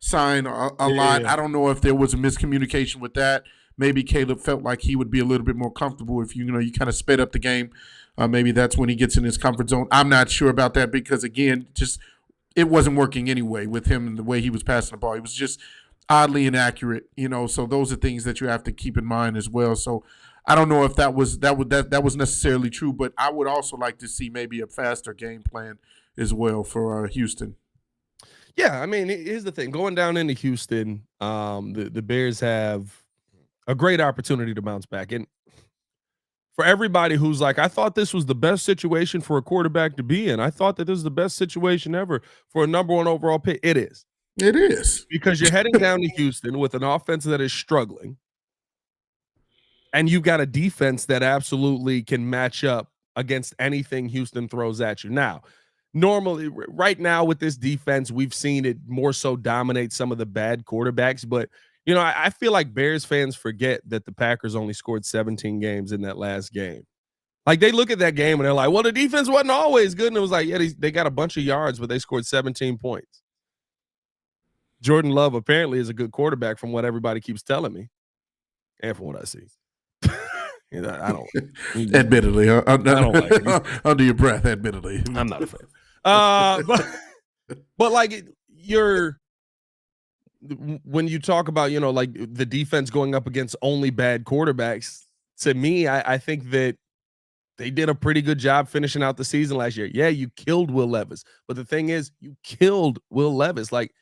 sign a lot. I don't know if there was a miscommunication with that. Maybe Caleb felt like he would be a little bit more comfortable if you kind of sped up the game. Maybe that's when he gets in his comfort zone. I'm not sure about that because, again, just it wasn't working anyway with him and the way he was passing the ball. He was just oddly inaccurate, so those are things that you have to keep in mind as well. So I don't know if that was necessarily true, but I would also like to see maybe a faster game plan as well for Houston. Yeah, I mean, here's the thing. Going down into Houston, the Bears have a great opportunity to bounce back. And for everybody who's like, I thought this was the best situation for a quarterback to be in. I thought that this is the best situation ever for a number 1 overall pick. It is. It is. Because you're heading down to Houston with an offense that is struggling. And you've got a defense that absolutely can match up against anything Houston throws at you. Now, normally, right now with this defense, we've seen it more so dominate some of the bad quarterbacks. But, I feel like Bears fans forget that the Packers only scored 17 games in that last game. Like, they look at that game and they're like, well, the defense wasn't always good. And it was like, yeah, they got a bunch of yards, but they scored 17 points. Jordan Love apparently is a good quarterback from what everybody keeps telling me and from what I see. I don't. Admittedly, I don't like it. Under your breath, admittedly. I'm not a fan. But like when you talk about, like the defense going up against only bad quarterbacks, to me, I think that they did a pretty good job finishing out the season last year. Yeah, you killed Will Levis, but the thing is, you killed Will Levis. Like,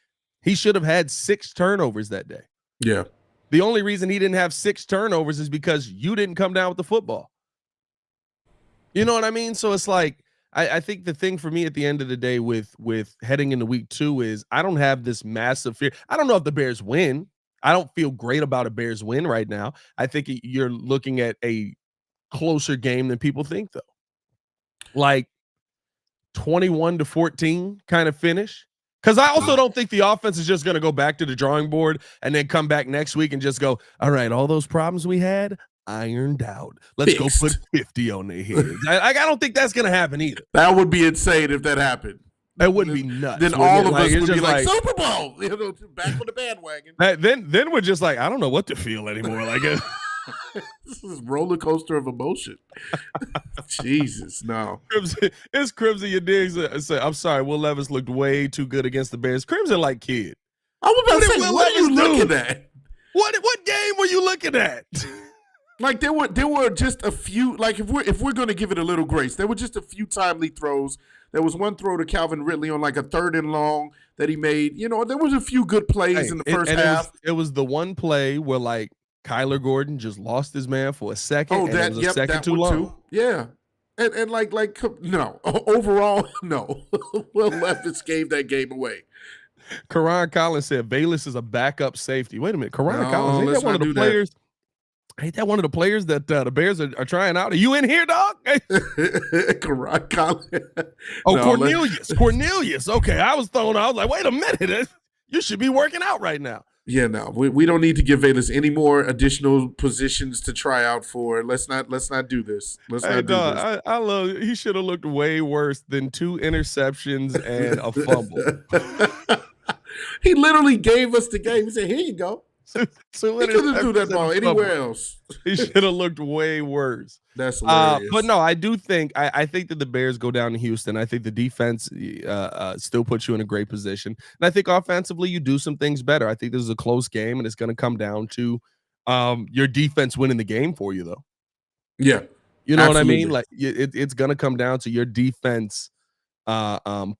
he should have had 6 turnovers that day. Yeah. The only reason he didn't have 6 turnovers is because you didn't come down with the football. You know what I mean? So it's like, I think the thing for me at the end of the day with heading into week 2 is I don't have this massive fear. I don't know if the Bears win. I don't feel great about a Bears win right now. I think you're looking at a closer game than people think, though. Like 21-14 kind of finish. Because I also don't think the offense is just going to go back to the drawing board and then come back next week and just go, all right, all those problems we had, ironed out. Let's Fixed. go put 50 on their heads. I don't think that's going to happen either. That would be insane if that happened. That would be nuts. Then all of us it's would be just like, Super Bowl, back on the bandwagon. Then we're just like, I don't know what to feel anymore. Like, this is roller coaster of emotion. Jesus, no. It's Crimson. Your digs say, I'm sorry, Will Levis looked way too good against the Bears. Crimson like kid. I was about to say, what are you looking at? What game were you looking at? Like there were just a few. Like if we're going to give it a little grace, there were just a few timely throws. There was one throw to Calvin Ridley on like a 3rd and long that he made. There was a few good plays in the first half. It was the one play where like Kyler Gordon just lost his man for a second. Oh, it was a second too long. Too. Yeah, and like no. Overall, no. Will Levis gave that game away. Karan Collins said Velus is a backup safety. Wait a minute, Karan Collins, ain't that one of the players? Ain't that one of the players that the Bears are trying out? Are you in here, dog? Karan Collins. Oh, no, Cornelius. Okay, I was like, wait a minute, you should be working out right now. Yeah, no, we don't need to give Velus any more additional positions to try out for. Let's not do this. I love it. He should have looked way worse than 2 interceptions and a fumble. He literally gave us the game. He said, "Here you go." So he couldn't do that ball anywhere else. He should have looked way worse. That's hilarious. But no, I do think I think that the Bears go down to Houston. I think the defense still puts you in a great position, and I think offensively you do some things better. I think this is a close game, and it's going to come down to your defense winning the game for you, though. Yeah, you know what I mean. Like it's going to come down to your defense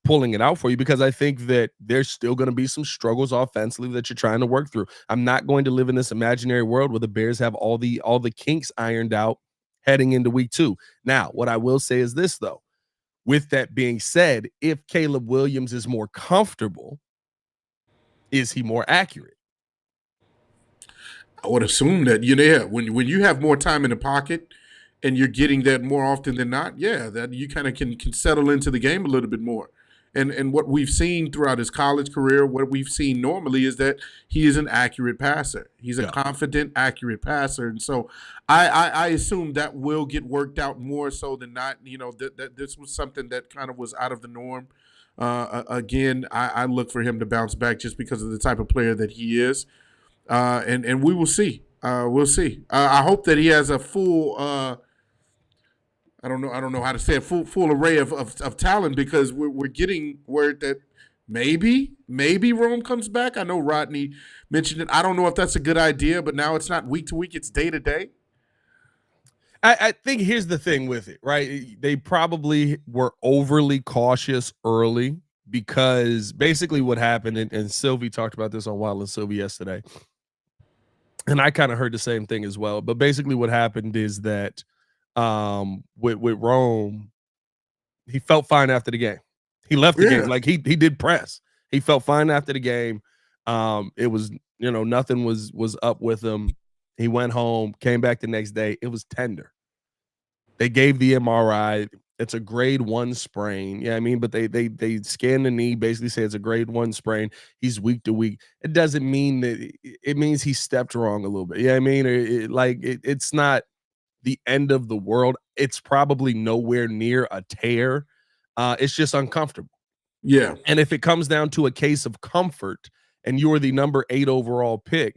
pulling it out for you, because I think that there's still going to be some struggles offensively that you're trying to work through. I'm not going to live in this imaginary world where the Bears have all the kinks ironed out heading into week 2. Now, what I will say is this, though. With that being said, if Caleb Williams is more comfortable, is he more accurate? I would assume that, when you have more time in the pocket and you're getting that more often than not, that you kind of can settle into the game a little bit more. And what we've seen throughout his college career, what we've seen normally is that he is an accurate passer. He's a confident, accurate passer. And so I assume that will get worked out more so than not. That this was something that kind of was out of the norm. Again, I look for him to bounce back just because of the type of player that he is. And we will see. We'll see. I hope that he has a full I don't know how to say it, full array of talent, because we're getting word that maybe Rome comes back. I know Rodney mentioned it. I don't know if that's a good idea, but now it's not week to week, it's day to day. I think here's the thing with it, right? They probably were overly cautious early, because basically what happened, and Sylvie talked about this on Wild and Sylvie yesterday, and I kind of heard the same thing as well. But basically what happened is that with Rome, he felt fine after the game. He left the game. Like he did press. He felt fine after the game. It was, nothing was up with him. He went home, came back the next day. It was tender. They gave the MRI. It's a grade 1 sprain. Yeah, I mean, but they scan the knee, basically say it's a grade 1 sprain. He's week to week. It doesn't mean that it means he stepped wrong a little bit. Yeah, I mean, it's not the end of the world. It's probably nowhere near a tear. It's just uncomfortable. Yeah. And if it comes down to a case of comfort, and you're the number 9 overall pick,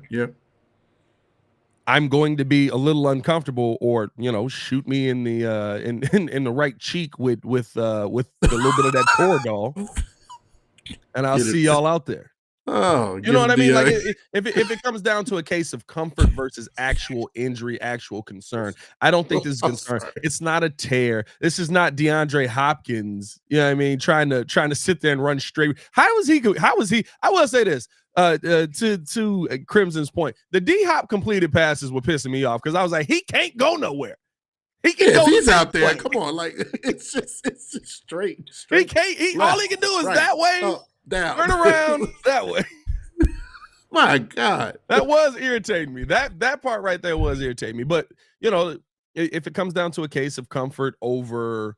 yeah. I'm going to be a little uncomfortable, or shoot me in the in the right cheek with a little bit of that Toradol, and I'll Get it. see y'all out there. Oh, You know what I mean? Like, the, if it comes down to a case of comfort versus actual injury, actual concern, I don't think this is concern. sorry. It's not a tear. This is not DeAndre Hopkins. You know what I mean? Trying to sit there and run straight. How was he? I will say this. To Crimson's point, the D-Hop completed passes were pissing me off because I was like, he can't go nowhere. He can go. If he's out there, come on, like it's just straight. He can't. All he can do is right, that way. Down. Turn around that way. My God, that was irritating me. That part right there was irritating me. But if it comes down to a case of comfort over,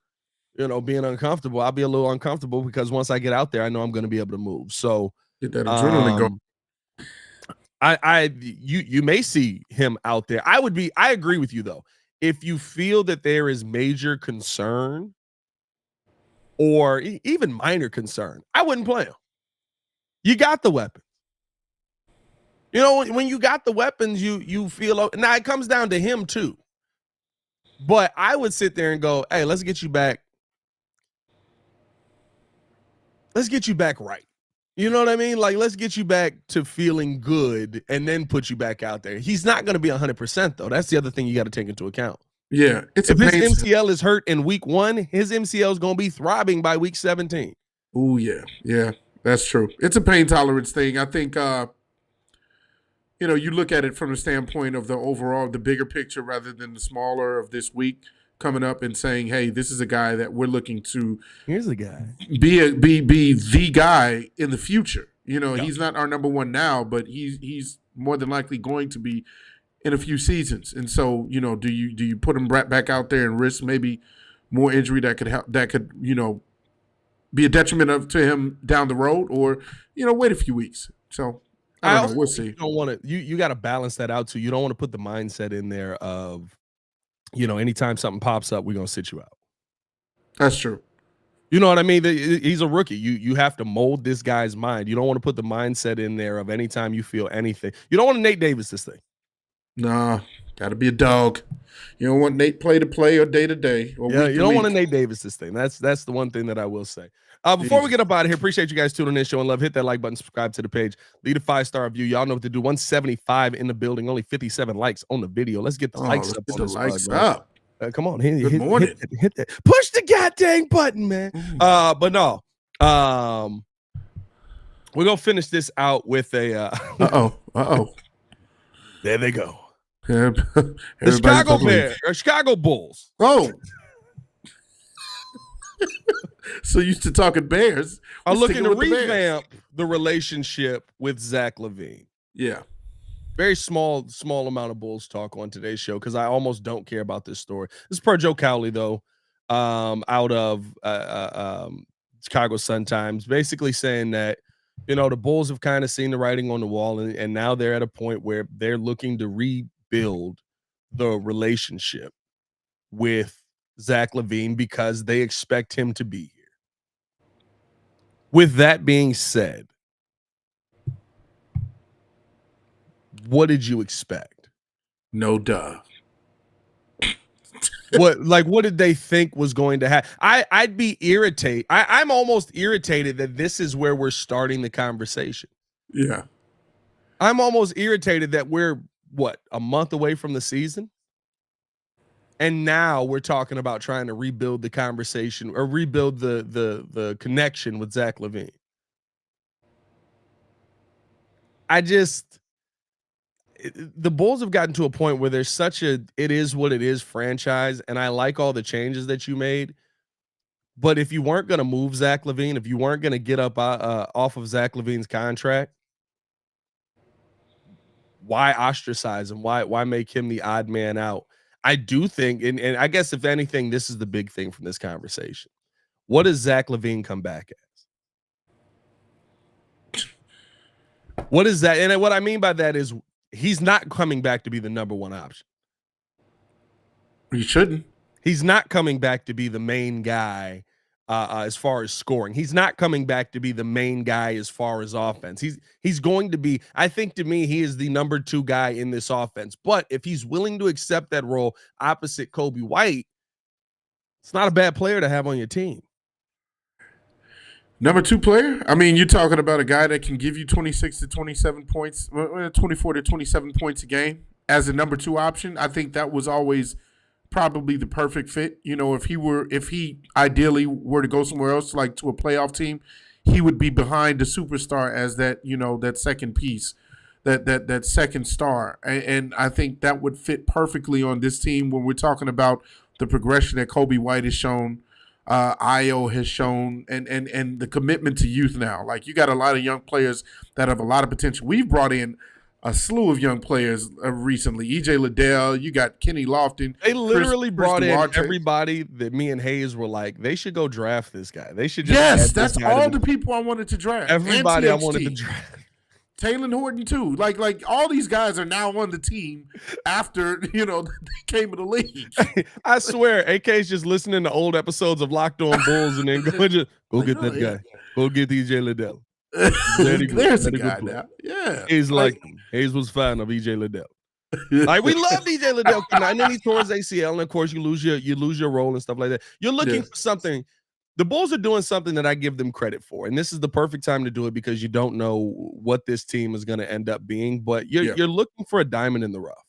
being uncomfortable, I'll be a little uncomfortable because once I get out there, I know I'm going to be able to move. So get that adrenaline going. You may see him out there. I agree with you though. If you feel that there is major concern or even minor concern, I wouldn't play him. You got the weapon. When you got the weapons, you feel now it comes down to him too. But I would sit there and go, hey, let's get you back. Let's get you back right. You know what I mean? Like, let's get you back to feeling good and then put you back out there. He's not going to be 100% though. That's the other thing you got to take into account. Yeah, if his MCL is hurt in week 1, his MCL is going to be throbbing by week 17. Oh yeah, that's true. It's a pain tolerance thing. I think you look at it from the standpoint of the overall, the bigger picture rather than the smaller of this week coming up and saying, hey, this is a guy that we're looking to. Here's a guy. Be the guy in the future. He's not our number one now, but he's more than likely going to be in a few seasons. And so, do you put him back out there and risk maybe more injury that could be a detriment to him down the road, or wait a few weeks. So I don't know. We'll see. You don't want to. You got to balance that out too. You don't want to put the mindset in there of, anytime something pops up, we're gonna sit you out. That's true. You know what I mean? He's a rookie. You have to mold this guy's mind. You don't want to put the mindset in there of anytime you feel anything. You don't want to Nate Davis this thing. Nah, got to be a dog. You don't want Nate play to play or day to day. Yeah, you don't want to Nate Davis this thing. That's the one thing that I will say. Before we get up out of here, appreciate you guys tuning in, showing love. Hit that like button, subscribe to the page, leave a 5-star review. Y'all know what to do. 175 in the building, only 57 likes on the video. Let's get the likes up. Come on, Good morning. Hit that. Push the goddamn button, man. But no, we're gonna finish this out with a. There they go. The Chicago Bulls. Oh. So used to talking Bears. Are looking to revamp the relationship with Zach LaVine. Yeah. Very small amount of Bulls talk on today's show because I almost don't care about this story. This is per Joe Cowley, though, out of Chicago Sun-Times, basically saying that, the Bulls have kind of seen the writing on the wall, and now they're at a point where they're looking to rebuild the relationship with Zach LaVine because they expect him to be here. With that being said, what did you expect? No duh. What did they think was going to happen? I'd be irritated. I'm almost irritated that this is where we're starting the conversation. Yeah. I'm almost irritated that we're a month away from the season. And now we're talking about trying to rebuild the conversation or rebuild the connection with Zach LaVine. The Bulls have gotten to a point where there's such a it is what it is franchise, and I like all the changes that you made. But if you weren't going to move Zach LaVine, if you weren't going to get up off of Zach LaVine's contract, why ostracize him? Why make him the odd man out? I do think, and I guess if anything, this is the big thing from this conversation. What does Zach LaVine come back as? What is that? And what I mean by that is he's not coming back to be the number one option. He shouldn't. He's not coming back to be the main guy as far as scoring. He's not coming back to be the main guy as far as offense. He's going to be, I think to me, he is the number 2 guy in this offense. But if he's willing to accept that role opposite Kobe White, it's not a bad player to have on your team. Number 2 player? I mean, you're talking about a guy that can give you 26 to 27 points, 24 to 27 points a game as a number 2 option. I think that was always probably the perfect fit. You know, if he ideally were to go somewhere else, like to a playoff team, he would be behind the superstar as that, you know, that second piece, that second star. And I think that would fit perfectly on this team when we're talking about the progression that Kobe White has shown, Ayo has shown, and the commitment to youth now. Like, you got a lot of young players that have a lot of potential. We've brought in a slew of young players recently. EJ Liddell, you got Kenny Lofton. They literally brought in everybody that me and Hayes were like, they should go draft this guy. They should just yes, that's all the people I wanted to draft. Everybody I wanted to draft. Taylor Horton too. Like all these guys are now on the team after, you know, they came to the league. I swear, AK's just listening to old episodes of Locked On Bulls and then go get that guy. Go get EJ Liddell. There's a guy now. Yeah. He's like Hayes was fan of EJ Liddell. Like, we love EJ Liddell. And then he tore his ACL, and of course you lose your role and stuff like that. You're looking for something. The Bulls are doing something that I give them credit for, and this is the perfect time to do it because you don't know what this team is going to end up being, but you're looking for a diamond in the rough.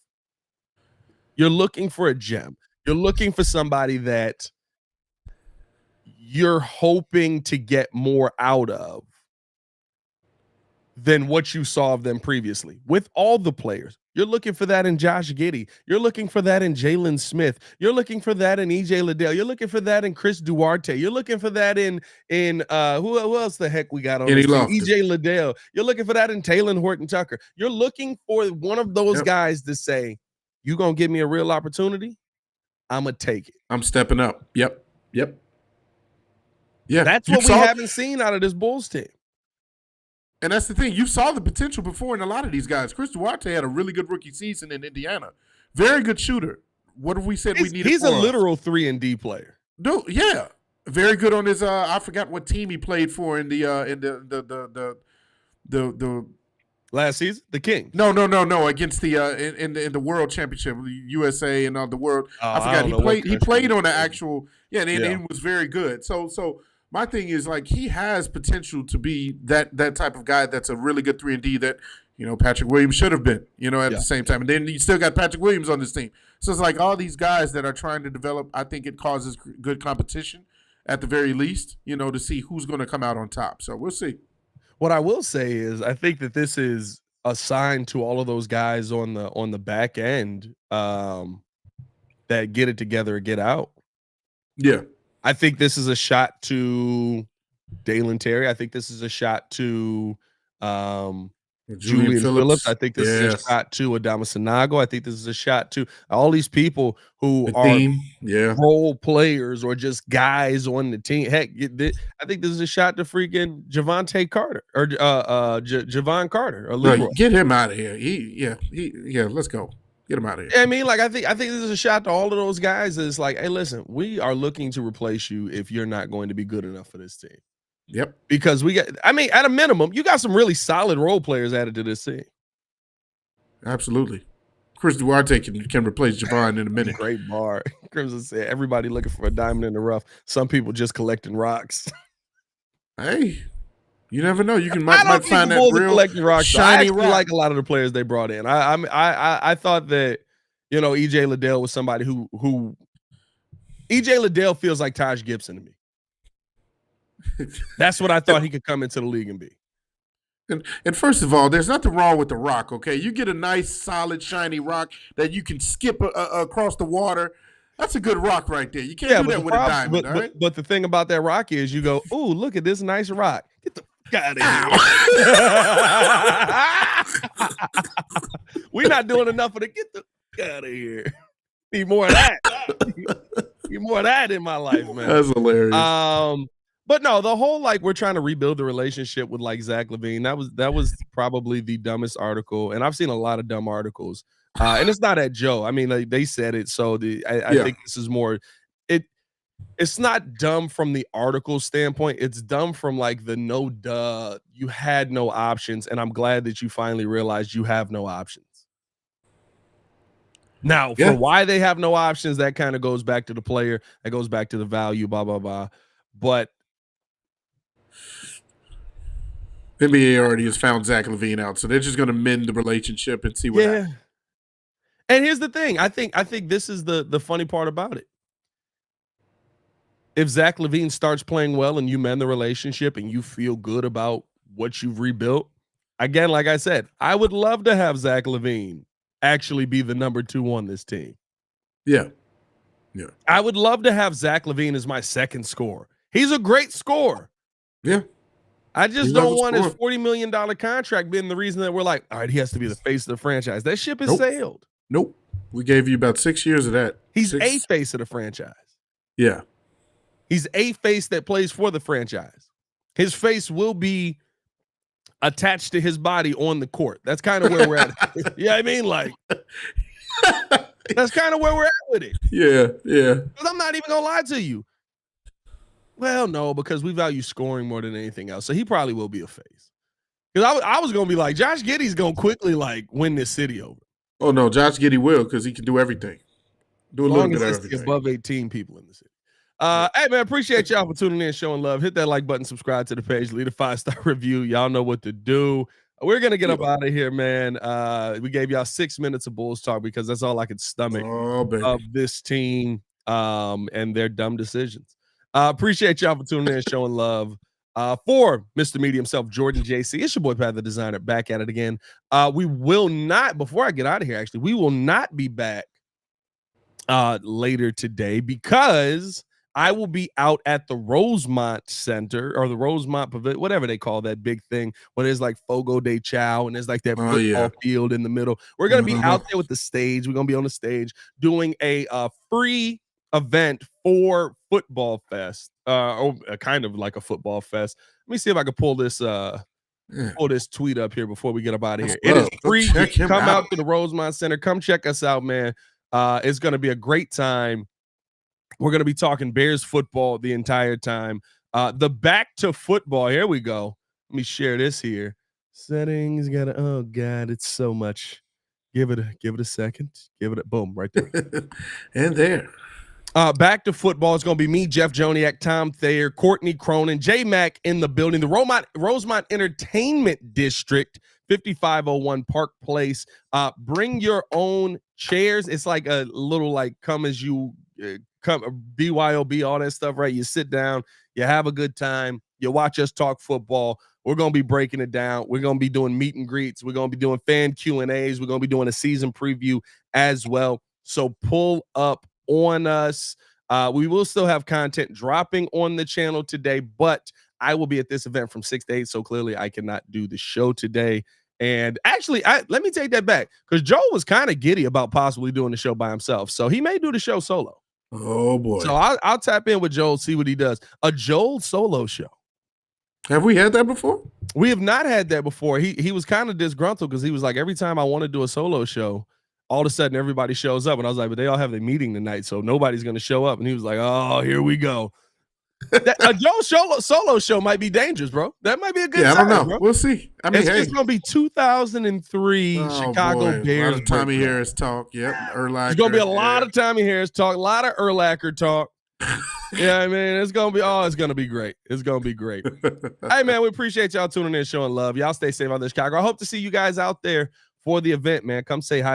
You're looking for a gem. You're looking for somebody that you're hoping to get more out of than what you saw of them previously. With all the players, you're looking for that in Josh Giddey. You're looking for that in Jalen Smith. You're looking for that in EJ Liddell. You're looking for that in Chris Duarte. You're looking for that in who else the heck we got on this team? EJ Liddell. You're looking for that in Taylor Horton Tucker. You're looking for one of those guys to say, you gonna give me a real opportunity? I'm gonna take it. I'm stepping up. Yep. Yeah. That's what we haven't seen out of this Bulls team. And that's the thing. You saw the potential before in a lot of these guys. Chris Duarte had a really good rookie season in Indiana. Very good shooter. What have we said we needed? He's a literal 3-and-D player. Dude, yeah. Very good on his I forgot what team he played for in the last season? The Kings. No. Against the in the World Championship, USA and the world. I forgot. He played on the actual and it was very good. So my thing is, like, he has potential to be that type of guy that's a really good 3-and-D that, you know, Patrick Williams should have been, you know, at the same time. And then you still got Patrick Williams on this team. So it's like all these guys that are trying to develop, I think it causes good competition at the very least, you know, to see who's going to come out on top. So we'll see. What I will say is I think that this is a sign to all of those guys on the back end that get it together or get out. Yeah. I think this is a shot to Dalen Terry. I think this is a shot to Julian Phillips. I think this is a shot to Adama Sanago. I think this is a shot to all these people who are role players or just guys on the team. Heck, I think this is a shot to freaking Javante Carter or Javon Carter. Or right, get him out of here. Let's go. Get him out of here. I mean, like, I think this is a shot to all of those guys. It's like, hey, listen, we are looking to replace you if you're not going to be good enough for this team. Yep. Because at a minimum, you got some really solid role players added to this team. Absolutely. Chris Duarte can replace Javon in a minute. Great bar. Crimson said, everybody looking for a diamond in the rough. Some people just collecting rocks. Hey, you never know. You might find that real collecting rocks. shiny rock. I like a lot of the players they brought in. I thought that, you know, EJ Liddell was somebody who EJ Liddell feels like Taj Gibson to me. That's what I thought he could come into the league and be. And first of all, there's nothing wrong with the rock, okay? You get a nice, solid, shiny rock that you can skip across the water. That's a good rock right there. You can't do that with a diamond, all right? But the thing about that rock is you go, ooh, look at this nice rock. Get the fuck out of here. We're not doing enough of it. Get the fuck out of here. Need more of that. Need more of that in my life, man. That's hilarious. But no, the whole, like, we're trying to rebuild the relationship with, like, Zach LaVine. That was probably the dumbest article, and I've seen a lot of dumb articles. And it's not at Joe. I mean, like, they said it, so I think this is more. It's not dumb from the article standpoint. It's dumb from like the no duh. You had no options, and I'm glad that you finally realized you have no options. Now, for why they have no options, that kind of goes back to the player. That goes back to the value, blah, blah, blah. But NBA already has found Zach LaVine out, so they're just going to mend the relationship and see what happens. And here's the thing. I think this is the funny part about it. If Zach LaVine starts playing well and you mend the relationship and you feel good about what you've rebuilt, again, like I said, I would love to have Zach LaVine actually be the number 2 on this team. Yeah. I would love to have Zach LaVine as my second scorer. He's a great scorer. Yeah. I just don't want his $40 million contract being the reason that we're like, all right, he has to be the face of the franchise. That ship has sailed. Nope. We gave you about 6 years of that. He's a face of the franchise. Yeah. He's a face that plays for the franchise. His face will be attached to his body on the court. That's kind of where we're at. Yeah, I mean, like, that's kind of where we're at with it. Yeah. Because I'm not even going to lie to you. Well, no, because we value scoring more than anything else. So he probably will be a face. Because I was going to be like, Josh Giddey's going to quickly, like, win this city over. Oh, no, Josh Giddey will because he can do everything. Do a little bit of everything. Above 18 people in the city. Hey, man, appreciate y'all for tuning in, showing love. Hit that like button, subscribe to the page, leave a 5-star review. Y'all know what to do. We're going to get up out of here, man. We gave y'all 6 minutes of Bulls talk because that's all I could stomach of this team and their dumb decisions. Appreciate y'all for tuning in, showing love. For Mr. Media himself, Jordan JC, it's your boy Pat the Designer, back at it again. We will not, before I get out of here, actually, we will not be back later today because I will be out at the Rosemont Center or the Rosemont Pavilion, whatever they call that big thing, when there's like Fogo de Chao and there's like that football field in the middle. We're going to be out there with the stage. We're going to be on the stage doing a free event for Football Fest, kind of like a football fest. Let me see if I can pull this tweet up here before we get up out of here. It is free. Come out to the Rosemont Center. Come check us out, man. It's going to be a great time. We're going to be talking Bears football the entire time. The back to football. Here we go. Let me share this here. Settings. Oh God, it's so much. Give it a second. Give it a boom right there. And there. Back to football. It's going to be me, Jeff Joniak, Tom Thayer, Courtney Cronin, J Mac in the building. The Rosemont Entertainment District, 5501 Park Place. Bring your own chairs. It's like a little like come as you come BYOB, all that stuff, right? You sit down, you have a good time, you watch us talk football. We're going to be breaking it down. We're going to be doing meet and greets. We're going to be doing fan Q&As. We're going to be doing a season preview as well. So pull up on us. We will still have content dropping on the channel today, but I will be at this event from 6 to 8. So clearly I cannot do the show today. And actually, let me take that back because Joel was kind of giddy about possibly doing the show by himself. So he may do the show solo. Oh, boy. So I'll tap in with Joel, see what he does. A Joel solo show. Have we had that before? We have not had that before. He was kind of disgruntled because he was like, every time I want to do a solo show, all of a sudden everybody shows up. And I was like, but they all have their meeting tonight, so nobody's going to show up. And he was like, oh, here we go. A Joel solo show might be dangerous, bro. That might be a good time, I don't know. Bro. We'll see. I mean, it's going to be 2003 Chicago Bears. A lot of Tommy Harris talk. Yep. Urlacher. There's going to be a lot of Tommy Harris talk, a lot of Urlacher talk. Yeah, I mean, it's going to be great. It's going to be great. Hey, man, we appreciate y'all tuning in, showing love. Y'all stay safe out there, Chicago. I hope to see you guys out there for the event, man. Come say hi.